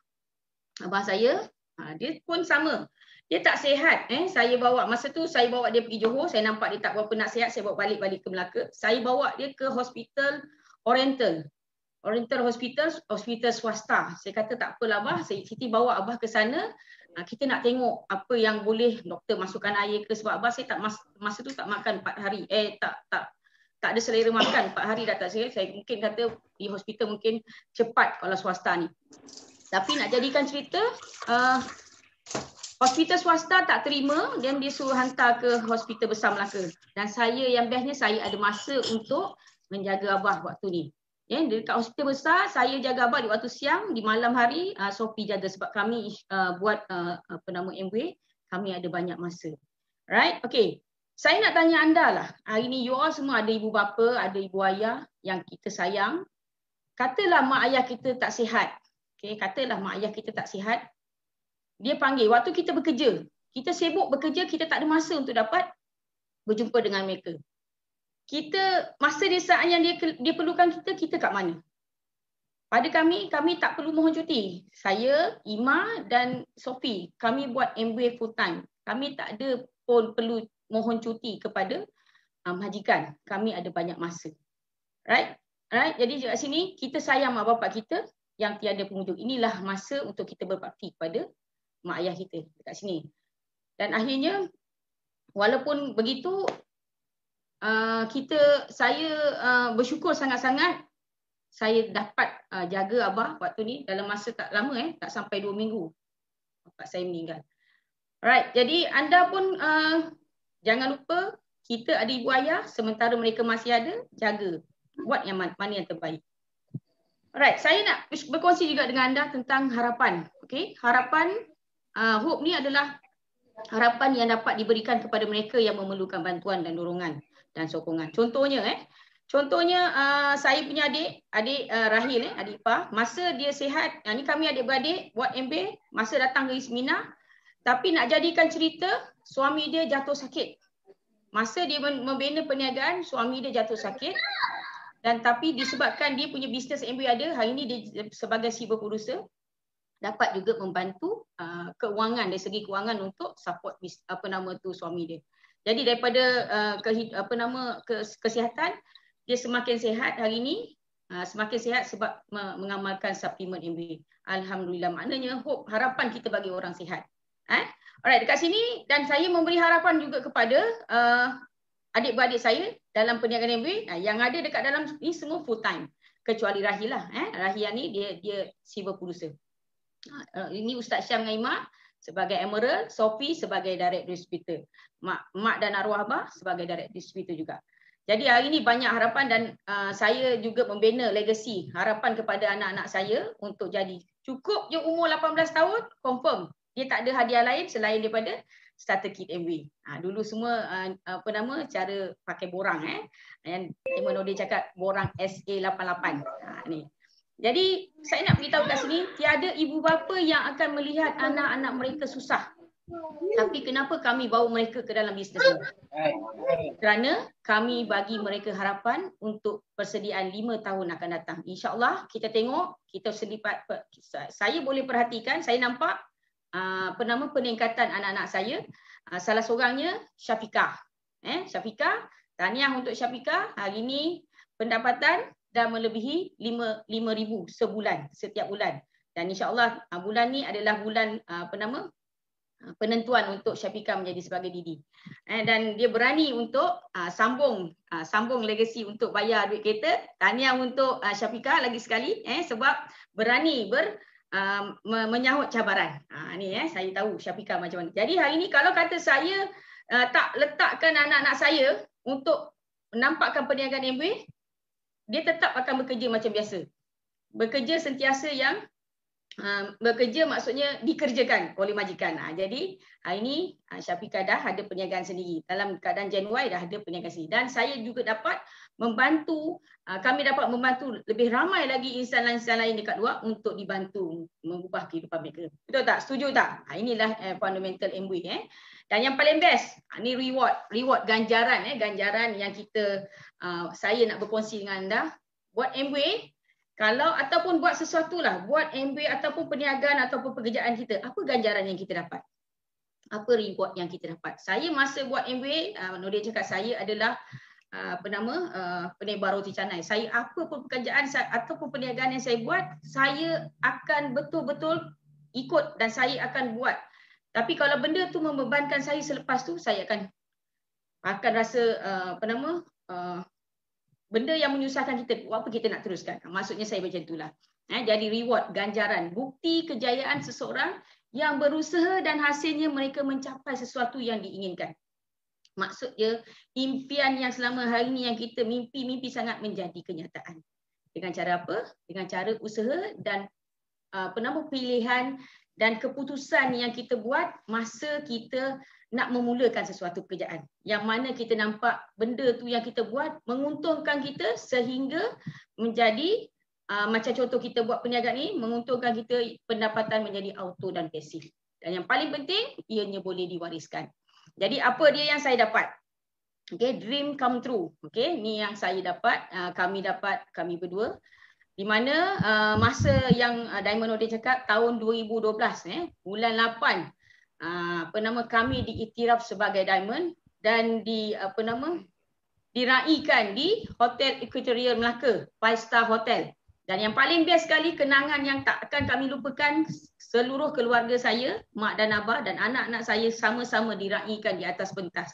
abah saya, dia pun sama. Dia tak sihat. Saya bawa masa tu, saya bawa dia pergi Johor, saya nampak dia tak berapa nak sihat, saya bawa balik ke Melaka. Saya bawa dia ke hospital Oriental hospital swasta. Saya kata tak apalah abah, Siti bawa abah ke sana. Kita nak tengok apa yang boleh doktor masukkan air ke, sebab abah saya tak masa tu tak makan 4 hari. Tak ada selera makan 4 hari dah tak sihat. Saya mungkin kata di hospital mungkin cepat kalau swasta ni. Tapi nak jadikan cerita, hospital swasta tak terima dan dia suruh hantar ke hospital besar Melaka. Dan saya yang bestnya, saya ada masa untuk menjaga abah waktu ni. Dekat hospital besar, saya jaga abah di waktu siang, di malam hari Sophie jaga sebab kami buat MWay, kami ada banyak masa. Right? Okay. Saya nak tanya anda lah, hari ni you all semua ada ibu bapa, ada ibu ayah yang kita sayang. Katalah mak ayah kita tak sihat. Okay, katalah mak ayah kita tak sihat. Dia panggil, waktu kita bekerja, kita sibuk bekerja, kita tak ada masa untuk dapat berjumpa dengan mereka. Kita, masa di saat yang dia perlukan kita kat mana? Pada kami tak perlu mohon cuti. Saya, Ima dan Sophie, kami buat MWay full time. Kami tak ada pun perlu mohon cuti kepada majikan. Kami ada banyak masa. Right? Jadi kat sini, kita sayang mak bapak kita yang tiada penghujung. Inilah masa untuk kita berbakti kepada mak ayah kita dekat sini. Dan akhirnya, walaupun begitu, saya bersyukur sangat-sangat saya dapat jaga abah waktu ni dalam masa tak lama, tak sampai 2 minggu bapak saya meninggal. Alright, jadi anda pun jangan lupa kita ada ibu ayah, sementara mereka masih ada, jaga, buat yang mana yang terbaik. Alright, saya nak berkongsi juga dengan anda tentang harapan. Okay, harapan, hope ni adalah harapan yang dapat diberikan kepada mereka yang memerlukan bantuan dan dorongan dan sokongan. Contohnya saya punya adik Rahil, adik ipar, masa dia sihat, ni kami adik-beradik buat MB, masa datang ke seminar, tapi nak jadikan cerita, suami dia jatuh sakit. Masa dia membina perniagaan, suami dia jatuh sakit, dan tapi disebabkan dia punya bisnes MB ada, hari ni dia sebagai CEO producer, dapat juga membantu keuangan, dari segi keuangan untuk support suami dia. Jadi daripada kesihatan, dia semakin sihat hari ini, semakin sihat sebab mengamalkan suplemen MB. Alhamdulillah, maknanya hope, harapan kita bagi orang sihat. Alright, dekat sini, dan saya memberi harapan juga kepada adik-beradik saya dalam perniagaan MB, yang ada dekat dalam ni semua full time, kecuali Rahil lah. Rahil ni dia silver producer. Ini Ustaz Syam dengan Ima sebagai Emerald, Sophie sebagai direct distributor, mak dan arwah abah sebagai direct distributor juga. Jadi hari ini banyak harapan, dan saya juga membina legacy harapan kepada anak-anak saya untuk jadi cukup je umur 18 tahun, confirm dia tak ada hadiah lain selain daripada starter kit MB. Dulu semua cara pakai borang, yang Emerald dia cakap borang SA88 ni. Jadi saya nak beritahu kat sini, tiada ibu bapa yang akan melihat anak-anak mereka susah. Tapi kenapa kami bawa mereka ke dalam bisnes ini? Kerana kami bagi mereka harapan untuk persediaan 5 tahun akan datang. InsyaAllah kita tengok, kita selipat, saya boleh perhatikan, saya nampak peningkatan anak-anak saya. Salah seorangnya Syafiqah. Syafiqah, tahniah untuk Syafiqah. Hari ini pendapatan dah melebihi 5,000 sebulan, setiap bulan. Dan insya-Allah bulan ni adalah bulan penentuan untuk Syafiqah menjadi sebagai didi. Dan dia berani untuk sambung legacy untuk bayar duit kereta. Tahniah untuk Syafiqah lagi sekali, sebab berani menyahut cabaran. Ni saya tahu Syafiqah macam mana. Jadi hari ni kalau kata saya tak letakkan anak-anak saya untuk menampakkan perniagaan Amway, dia tetap akan bekerja macam biasa. Bekerja sentiasa yang bekerja maksudnya dikerjakan oleh majikan. Jadi hari ini Syafiqah dah ada perniagaan sendiri. Dalam keadaan Gen Y dah ada perniagaan sendiri. Dan saya juga dapat membantu, kami dapat membantu lebih ramai lagi insan-insan lain dekat luar untuk dibantu mengubah kehidupan mereka. Betul tak? Setuju tak? Inilah fundamental Amway. Dan yang paling best, ni reward ganjaran ganjaran yang kita saya nak berkongsi dengan anda. Buat Amway, kalau ataupun buat sesuatu lah, buat Amway ataupun perniagaan ataupun pekerjaan kita, apa ganjaran yang kita dapat? Apa reward yang kita dapat? Saya masa buat Amway, Nordin cakap saya adalah penebar roti canai. Saya apa pun pekerjaan ataupun perniagaan yang saya buat, saya akan betul-betul ikut dan saya akan buat. Tapi kalau benda tu membebankan saya selepas tu, saya akan rasa benda yang menyusahkan kita, apa kita nak teruskan? Maksudnya saya macam itulah. Jadi reward, ganjaran, bukti kejayaan seseorang yang berusaha dan hasilnya mereka mencapai sesuatu yang diinginkan. Maksudnya impian yang selama hari ini yang kita mimpi sangat menjadi kenyataan. Dengan cara apa? Dengan cara usaha dan pilihan dan keputusan yang kita buat masa kita nak memulakan sesuatu pekerjaan. Yang mana kita nampak benda tu yang kita buat menguntungkan kita sehingga menjadi macam contoh kita buat perniagaan ni, menguntungkan kita pendapatan menjadi auto dan pasif. Dan yang paling penting, ianya boleh diwariskan. Jadi apa dia yang saya dapat? Dream come true. Ni yang saya dapat, kami berdua. Di mana masa yang Diamond Nordin cakap tahun 2012 bulan 8 kami diiktiraf sebagai Diamond dan diraikan di Hotel Equatorial Melaka, 5-star hotel. Dan yang paling best sekali, kenangan yang tak akan kami lupakan, seluruh keluarga saya, mak dan abah dan anak-anak saya sama-sama diraikan di atas pentas.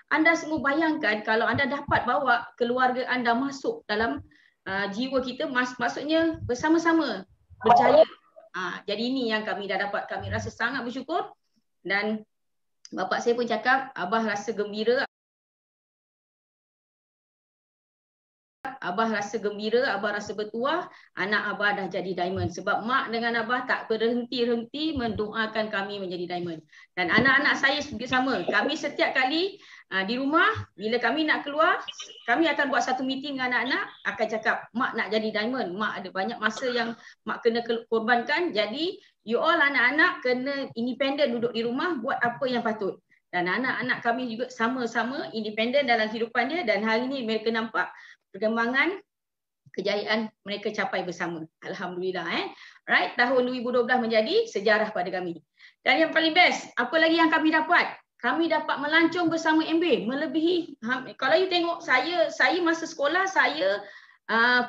Anda semua bayangkan kalau anda dapat bawa keluarga anda masuk dalam jiwa kita, maksudnya bersama-sama berjaya. Jadi ini yang kami dah dapat. Kami rasa sangat bersyukur. Dan bapak saya pun cakap, abah rasa gembira, abah rasa bertuah, anak abah dah jadi Diamond. Sebab mak dengan abah tak berhenti-henti mendoakan kami menjadi Diamond. Dan anak-anak saya juga sama. Kami setiap kali di rumah, bila kami nak keluar, kami akan buat satu meeting dengan anak-anak, akan cakap, mak nak jadi Diamond, mak ada banyak masa yang mak kena korbankan, jadi you all anak-anak kena independen duduk di rumah, buat apa yang patut. Dan anak-anak kami juga sama-sama independen dalam kehidupan dia, dan hari ini mereka nampak perkembangan kejayaan mereka capai bersama. Alhamdulillah. Right, tahun 2012 menjadi sejarah pada kami. Dan yang paling best, apa lagi yang kami dapat? Kami dapat melancong bersama Amway melebihi, kalau you tengok saya masa sekolah saya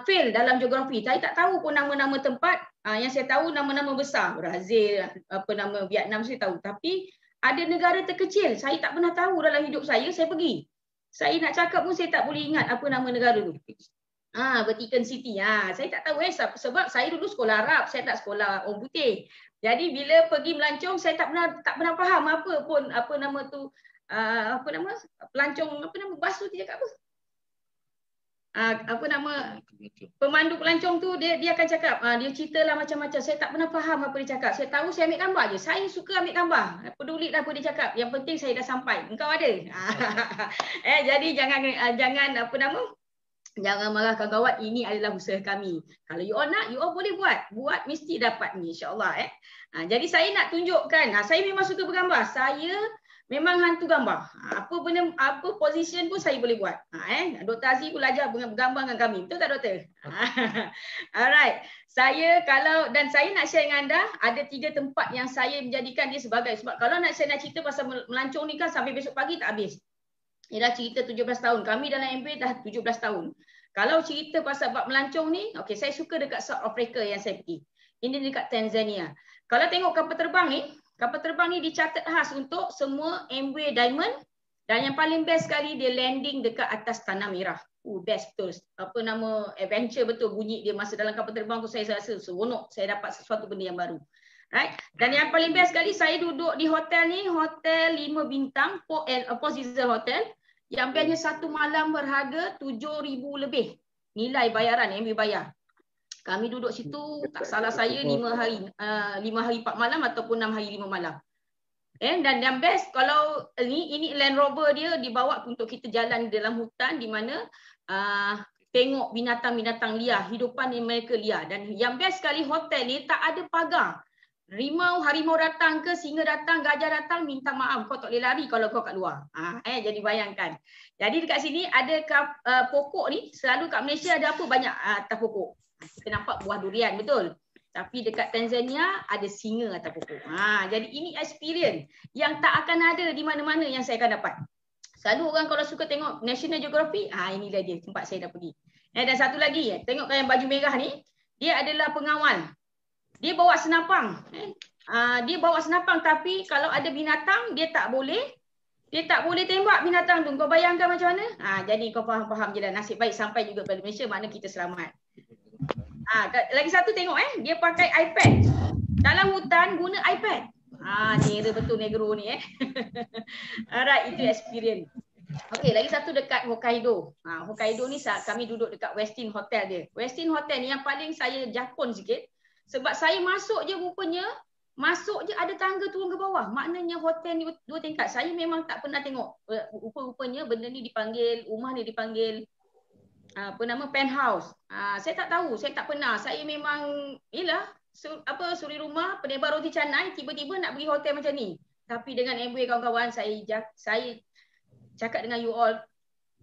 fail dalam geografi. Saya tak tahu pun nama-nama tempat, yang saya tahu nama-nama besar, Brazil, Vietnam saya tahu. Tapi ada negara terkecil, saya tak pernah tahu dalam hidup saya pergi. Saya nak cakap pun saya tak boleh ingat apa nama negara tu. Vatican City. Saya tak tahu sebab saya dulu sekolah Arab, saya tak sekolah orang putih. Jadi bila pergi melancong saya tak pernah faham apa nama tu, pelancong, bas tu dia cakap apa? Pemandu pelancong tu dia akan cakap, dia ceritalah macam-macam. Saya tak pernah faham apa dia cakap. Saya tahu saya ambil gambar je. Saya suka ambil gambar. Peduli dah apa dia cakap. Yang penting saya dah sampai. Engkau ada. Jadi jangan marah kawan-kawan, ini adalah usaha kami. Kalau you all nak, you all boleh buat mesti dapat ni, insya-Allah. Jadi saya nak tunjukkan, saya memang suka bergambar. Saya memang hantu gambar. Apa position pun saya boleh buat. Dr. Aziz pun belajar bergambar dengan kami. Betul tak, Doktor? Alright. Saya nak share dengan anda, ada 3 tempat yang saya menjadikan dia sebagai, sebab kalau saya nak cerita pasal melancong ni kan sampai besok pagi tak habis. Dia dah cerita 17 tahun. Kami dalam Amway dah 17 tahun. Kalau cerita pasal bab melancong ni, saya suka dekat South Africa yang saya pergi. Ini dekat Tanzania. Kalau tengok kapal terbang ni dicatat khas untuk semua Amway Diamond, dan yang paling best sekali dia landing dekat atas tanah merah. Best betul. Apa nama, adventure betul bunyi dia masa dalam kapal terbang tu, saya rasa seronok, saya dapat sesuatu benda yang baru. Right? Dan yang paling best sekali, saya duduk di hotel ni, hotel 5 bintang, Four Seasons Hotel, yang bestnya satu malam berharga 7,000 lebih. Nilai bayaran yang bayar. Kami duduk situ, tak salah saya 5 hari 4 malam ataupun 6 hari 5 malam. Dan yang best kalau ini Land Rover dia dibawa untuk kita jalan dalam hutan di mana tengok binatang-binatang liar, hidupan mereka liar. Dan yang best sekali hotel ni tak ada pagar. Harimau datang ke, singa datang, gajah datang, minta maaf kau tak boleh lari kalau kau kat luar. Jadi bayangkan. Jadi dekat sini ada pokok ni, selalu kat Malaysia ada apa banyak atas pokok. Kita nampak buah durian betul. Tapi dekat Tanzania ada singa atas pokok. Jadi ini experience yang tak akan ada di mana-mana yang saya akan dapat. Selalu orang kalau suka tengok National Geographic, inilah dia tempat saya dah pergi. Dan satu lagi, tengok yang baju merah ni, dia adalah pengawal. Dia bawa senapang. Dia bawa senapang tapi kalau ada binatang dia tak boleh tembak binatang tu. Kau bayangkan macam mana? Jadi kau faham-faham je lah. Nasib baik sampai juga pada Malaysia, mana kita selamat. Lagi satu tengok dia pakai iPad. Dalam hutan guna iPad. Nera betul negro ni Alright, itu experience. Okey, lagi satu dekat Hokkaido. Hokkaido ni kami duduk dekat Westin Hotel dia. Westin Hotel ni yang paling saya jakun sikit. Sebab saya masuk je rupanya, ada tangga turun ke bawah. Maknanya hotel ni 2 tingkat. Saya memang tak pernah tengok. Rupa-rupanya benda ni dipanggil, rumah ni dipanggil penthouse. Saya tak tahu, saya tak pernah. Saya memang suri rumah, penebar roti canai, tiba-tiba nak pergi hotel macam ni. Tapi dengan MBA kawan-kawan, saya cakap dengan you all,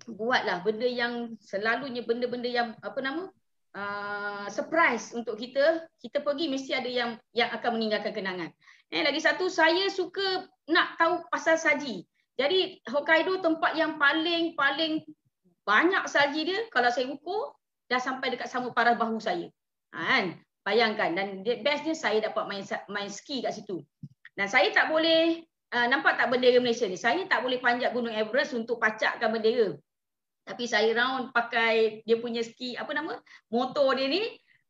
buatlah benda yang selalunya benda-benda yang surprise untuk kita pergi mesti ada yang akan meninggalkan kenangan. Lagi satu, saya suka nak tahu pasal salji. Jadi Hokkaido tempat yang paling banyak salji dia, kalau saya ukur dah sampai dekat sama paras bahu saya. Bayangkan, dan bestnya saya dapat main ski kat situ. Dan saya tak boleh, nampak tak bendera Malaysia ni, saya tak boleh panjat Gunung Everest untuk pacakkan bendera. Tapi saya round pakai dia punya ski, motor dia ni,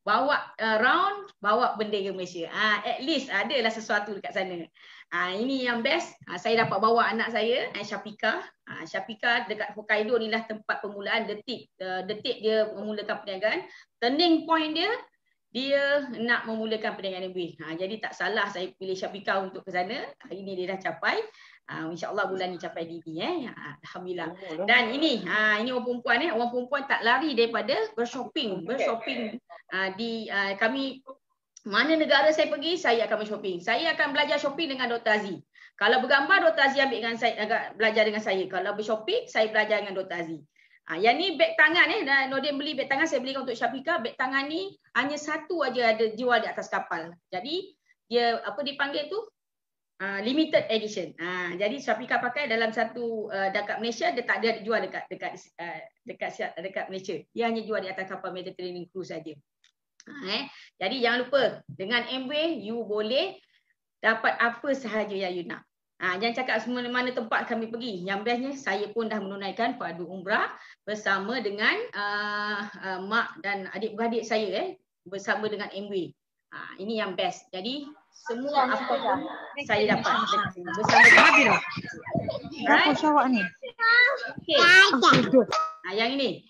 bawa round, bawa bendera Malaysia. At least adalah sesuatu dekat sana. Ini yang best. Saya dapat bawa anak saya, Syafika. Syafika dekat Hokkaido ni lah tempat permulaan, detik dia memulakan perniagaan. Turning point dia nak memulakan perniagaan MBA. Jadi tak salah saya pilih Syafika untuk ke sana. Hari ni dia dah capai. InsyaAllah bulan ni capai diri. Alhamdulillah. Dan ini orang perempuan orang perempuan tak lari daripada bershopping. Kami mana negara saya pergi, saya akan bershopping. Saya akan belajar shopping dengan Dr. Aziz. Kalau bergambar, Dr. Aziz ambil dengan saya, belajar dengan saya. Kalau bershopping, saya belajar dengan Dr. Aziz. Yang ni beg tangan Nordin beli beg tangan, saya belikan untuk Syafika. Beg tangan ni hanya satu aja ada jual di atas kapal. Jadi dia dipanggil tu limited edition. Jadi Syafika pakai dalam satu dekat Malaysia, dia tak ada jual dekat Malaysia. Dia hanya jual di atas kapal Mediterranean Cruise saja. Jadi jangan lupa dengan Amway you boleh dapat apa sahaja yang you nak. Jangan cakap mana tempat kami pergi. Yang bestnya saya pun dah menunaikan fardu umrah bersama dengan mak dan adik-beradik saya bersama dengan Amway. Ini yang best. Jadi semua apa pun saya dapat bersama dengan Berapa syawak ni? Yang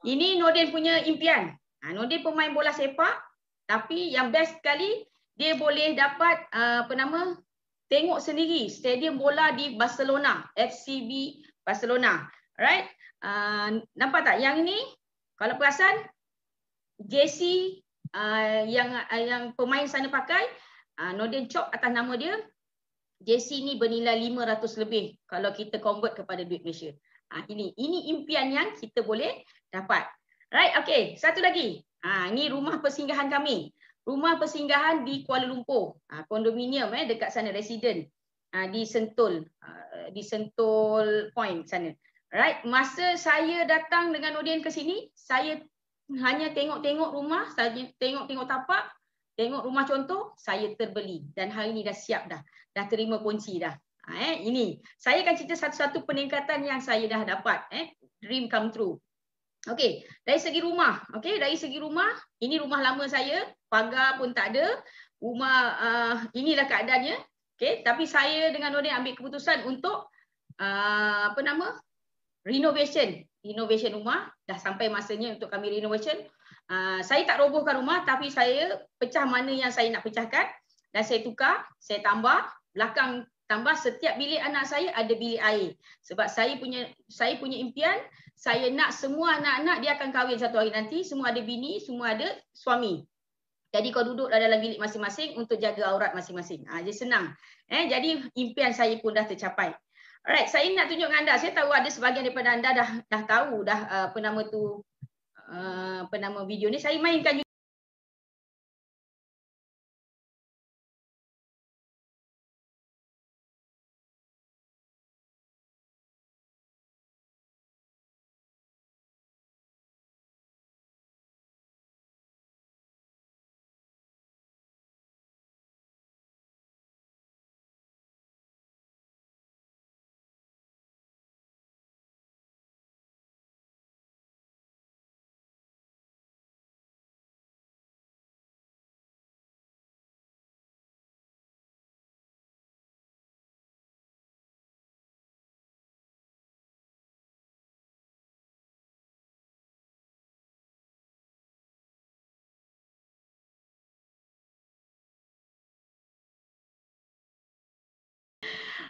ini Nordin punya impian. Nordin pemain bola sepak, tapi yang best sekali dia boleh dapat tengok sendiri stadium bola di Barcelona, FCB Barcelona. Right? Nampak tak? Yang ini kalau perasan jersey yang pemain sana pakai, Nordin chop atas nama dia. Jersey ni bernilai 500 lebih kalau kita convert kepada duit Malaysia. Ini impian yang kita boleh dapat. Right, okay. Satu lagi. Ini rumah persinggahan kami. Rumah persinggahan di Kuala Lumpur. Kondominium dekat sana, resident. Di Sentul. Di Sentul Point sana. Right, masa saya datang dengan Nordin ke sini, saya hanya tengok-tengok rumah, saya tengok-tengok tapak, tengok rumah contoh, saya terbeli. Dan hari ni dah siap dah. Dah terima kunci dah. Ini. Saya akan cerita satu-satu peningkatan yang saya dah dapat. Dream come true. Okey, dari segi rumah. Okey, dari segi rumah, ini rumah lama saya, pagar pun tak ada. Rumah inilah keadaannya. Okey, tapi saya dengan Nordin ambil keputusan untuk apa nama? Renovation. Renovation rumah, dah sampai masanya untuk kami renovation. Saya tak robohkan rumah tapi saya pecah mana yang saya nak pecahkan dan saya tukar, saya tambah, belakang tambah setiap bilik anak saya ada bilik air. Sebab saya punya impian, saya nak semua anak-anak dia akan kahwin satu hari nanti, semua ada bini, semua ada suami. Jadi kau duduk dalam bilik masing-masing untuk jaga aurat masing-masing. Jadi senang. Jadi impian saya pun dah tercapai. Alright, saya nak tunjuk dengan anda. Saya tahu ada sebahagian daripada anda dah tahu dah apa nama tu apa nama video ni. Saya mainkan juga.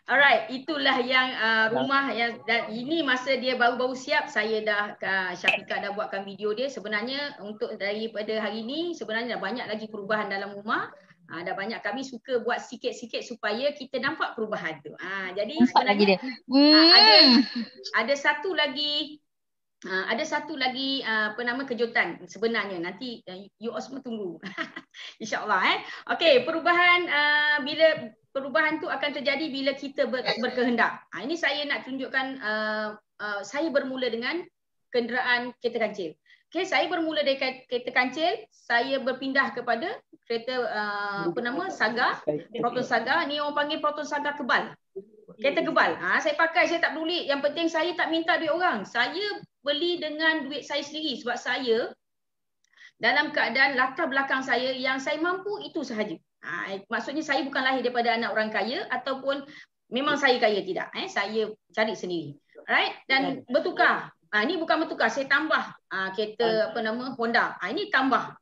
Alright, itulah yang rumah yang dan ini masa dia baru-baru siap saya dah Syafiqah dah buatkan video dia. Sebenarnya untuk daripada hari ini sebenarnya dah banyak lagi perubahan dalam rumah. Dah banyak kami suka buat sikit-sikit supaya kita nampak perubahan tu. Jadi sebenarnya ada satu lagi apa nama kejutan sebenarnya nanti you all semua tunggu. InsyaAllah Okey, perubahan tu akan terjadi bila kita berkehendak. Ini saya nak tunjukkan saya bermula dengan kenderaan kereta kancil. Okey, saya bermula dari kereta kancil, saya berpindah kepada kereta apa nama Saga, Proton Saga. Ni orang panggil Proton Saga kebal. Kereta kebal. Saya pakai, saya tak peduli. Yang penting saya tak minta duit orang. Saya beli dengan duit saya sendiri sebab saya dalam keadaan latar belakang saya yang saya mampu itu sahaja. Maksudnya saya bukan lahir daripada anak orang kaya ataupun memang saya kaya, tidak. Saya cari sendiri. Alright, dan bertukar. Ini bukan bertukar, saya tambah kereta apa nama Honda. Ini tambah.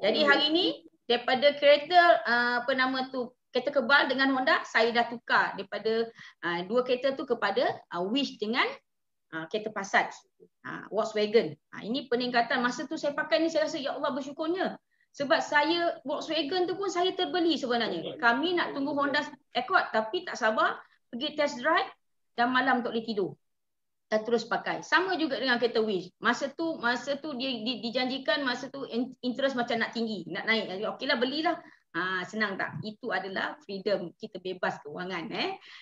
Jadi hari ini daripada kereta apa nama tu kereta kebal dengan Honda, saya dah tukar daripada dua kereta tu kepada Wish dengan kereta Passat, Volkswagen. Ini peningkatan. Masa tu saya pakai ni saya rasa ya Allah bersyukurnya. Sebab saya Volkswagen tu pun saya terbeli sebenarnya. Kami nak tunggu Honda Accord tapi tak sabar pergi test drive dan malam tak boleh tidur. Dan terus pakai. Sama juga dengan kereta Wish. Masa tu dia dijanjikan masa tu interest macam nak tinggi, nak naik. Okeylah belilah. Senang tak? Itu adalah freedom, kita bebas kewangan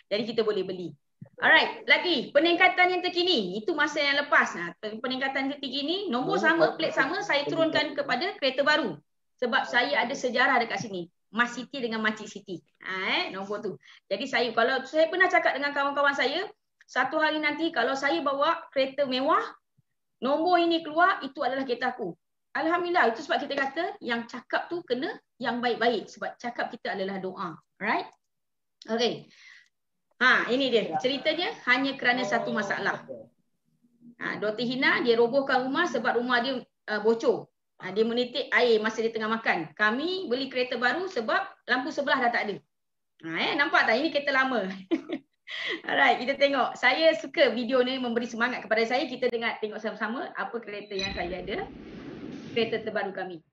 Jadi kita boleh beli. Alright, lagi peningkatan yang terkini. Itu masa yang lepas. Peningkatan yang terkini, nombor sama, plate sama, saya turunkan kepada kereta baru. Sebab saya ada sejarah dekat sini. Mas Siti dengan Makcik Siti. Nombor tu. Jadi kalau saya pernah cakap dengan kawan-kawan saya, satu hari nanti kalau saya bawa kereta mewah, nombor ini keluar, itu adalah kereta aku. Alhamdulillah, itu sebab kita kata yang cakap tu kena yang baik-baik. Sebab cakap kita adalah doa. Alright? Okay. Ini dia. Ceritanya hanya kerana satu masalah. Dr. Hina, dia robohkan rumah sebab rumah dia bocor. Dia menitik air masa dia tengah makan. Kami beli kereta baru sebab lampu sebelah dah tak ada. Nampak tak? Ini kereta lama. Alright, kita tengok. Saya suka video ni memberi semangat kepada saya. Kita tengok sama-sama apa kereta yang saya ada. Kereta terbaru kami.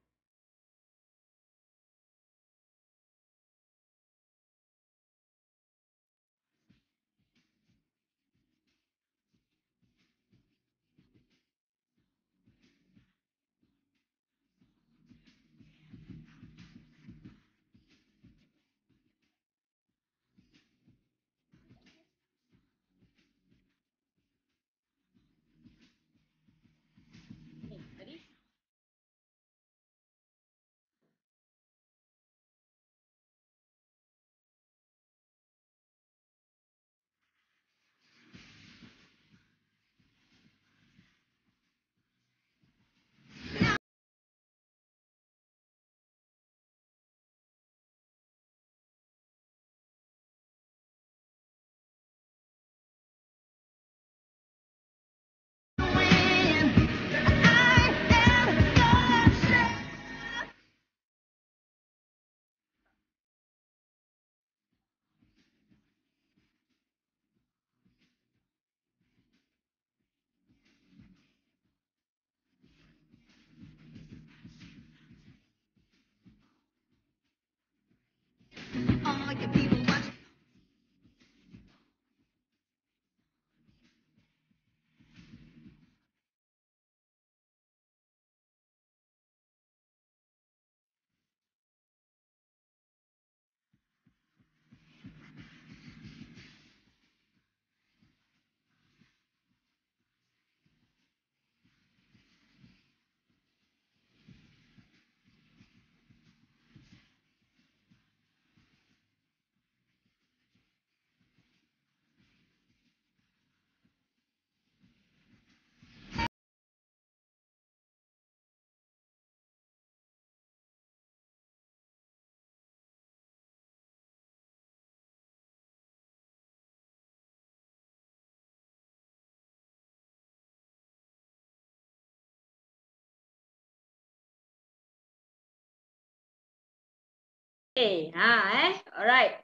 Alright.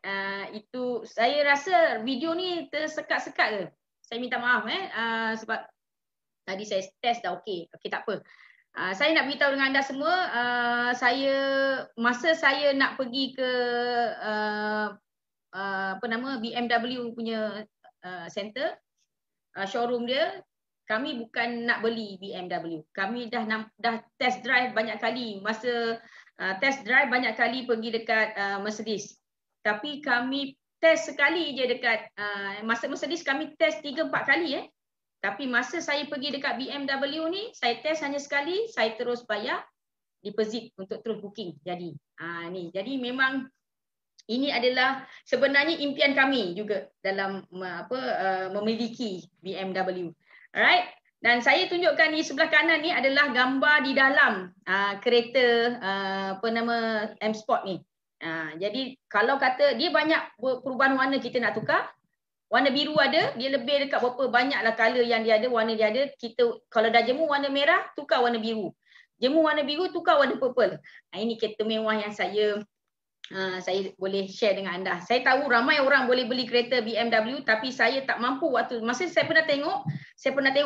Itu saya rasa video ni tersekat-sekat ke? Saya minta maaf sebab tadi saya test dah okey. Okey, tak apa. Saya nak beritahu dengan anda semua, masa saya nak pergi ke BMW punya center, showroom dia, kami bukan nak beli BMW. Kami dah test drive banyak kali. Masa test drive banyak kali pergi dekat Mercedes. Tapi kami test sekali je dekat masa Mercedes kami test 3-4 kali Tapi masa saya pergi dekat BMW ni, saya test hanya sekali, saya terus bayar deposit untuk terus booking. Jadi jadi memang ini adalah sebenarnya impian kami juga dalam memiliki BMW. Alright. Dan saya tunjukkan di sebelah kanan ni adalah gambar di dalam kereta M Sport ni. Jadi kalau kata dia banyak perubahan warna kita nak tukar. Warna biru ada, dia lebih dekat berapa banyaklah color yang dia ada, warna dia ada. Kita kalau dah jemu warna merah, tukar warna biru. Jemu warna biru, tukar warna purple. Ini kereta mewah yang saya boleh share dengan anda. Saya tahu ramai orang boleh beli kereta BMW, tapi saya tak mampu waktu. Masa saya pernah tengok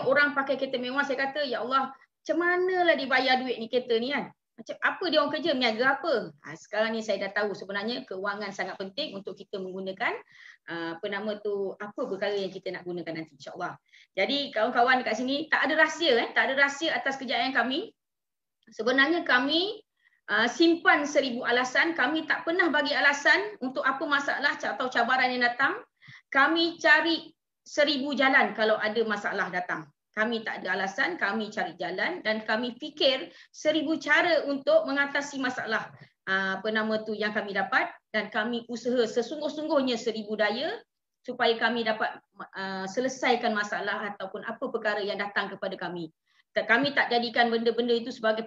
orang pakai kereta mewah, saya kata, ya Allah, macam manalah dibayar duit ni kereta ni kan? Macam apa dia orang kerja, niaga apa? Sekarang ni saya dah tahu sebenarnya keuangan sangat penting untuk kita menggunakan apa perkara yang kita nak gunakan nanti, insya-Allah. Jadi kawan-kawan dekat sini tak ada rahsia tak ada rahsia atas kejayaan kami. Sebenarnya kami simpan 1000 alasan, kami tak pernah bagi alasan untuk apa masalah atau cabaran yang datang. Kami cari 1000 jalan kalau ada masalah datang. Kami tak ada alasan, kami cari jalan dan kami fikir 1000 cara untuk mengatasi masalah yang kami dapat, dan kami usaha sesungguh-sungguhnya 1000 daya supaya kami dapat selesaikan masalah ataupun apa perkara yang datang kepada kami. Kami tak jadikan benda-benda itu sebagai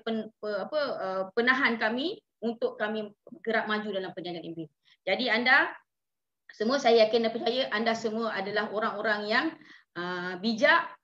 penahan kami untuk kami gerak maju dalam perjalanan ini. Jadi anda semua, saya yakin dan percaya anda semua adalah orang-orang yang bijak,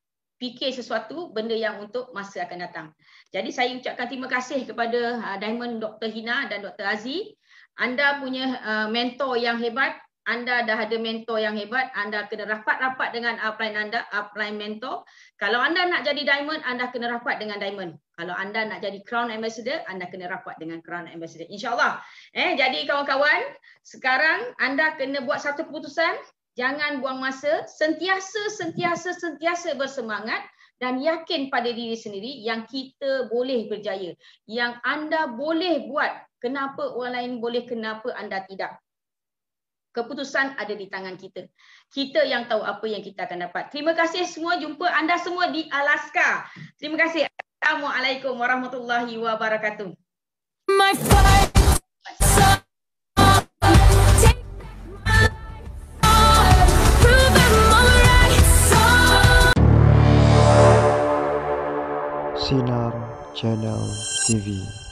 fikir sesuatu benda yang untuk masa akan datang. Jadi saya ucapkan terima kasih kepada Diamond Dr. Hina dan Dr. Aziz. Anda punya mentor yang hebat. Anda dah ada mentor yang hebat. Anda kena rapat-rapat dengan upline anda, upline mentor. Kalau anda nak jadi Diamond, anda kena rapat dengan Diamond. Kalau anda nak jadi Crown Ambassador, anda kena rapat dengan Crown Ambassador. InsyaAllah. Jadi kawan-kawan, sekarang anda kena buat satu keputusan. Jangan buang masa, sentiasa bersemangat dan yakin pada diri sendiri yang kita boleh berjaya. Yang anda boleh buat, kenapa orang lain boleh, kenapa anda tidak. Keputusan ada di tangan kita. Kita yang tahu apa yang kita akan dapat. Terima kasih semua, jumpa anda semua di Alaska. Terima kasih. Assalamualaikum warahmatullahi wabarakatuh. Sinar Channel TV.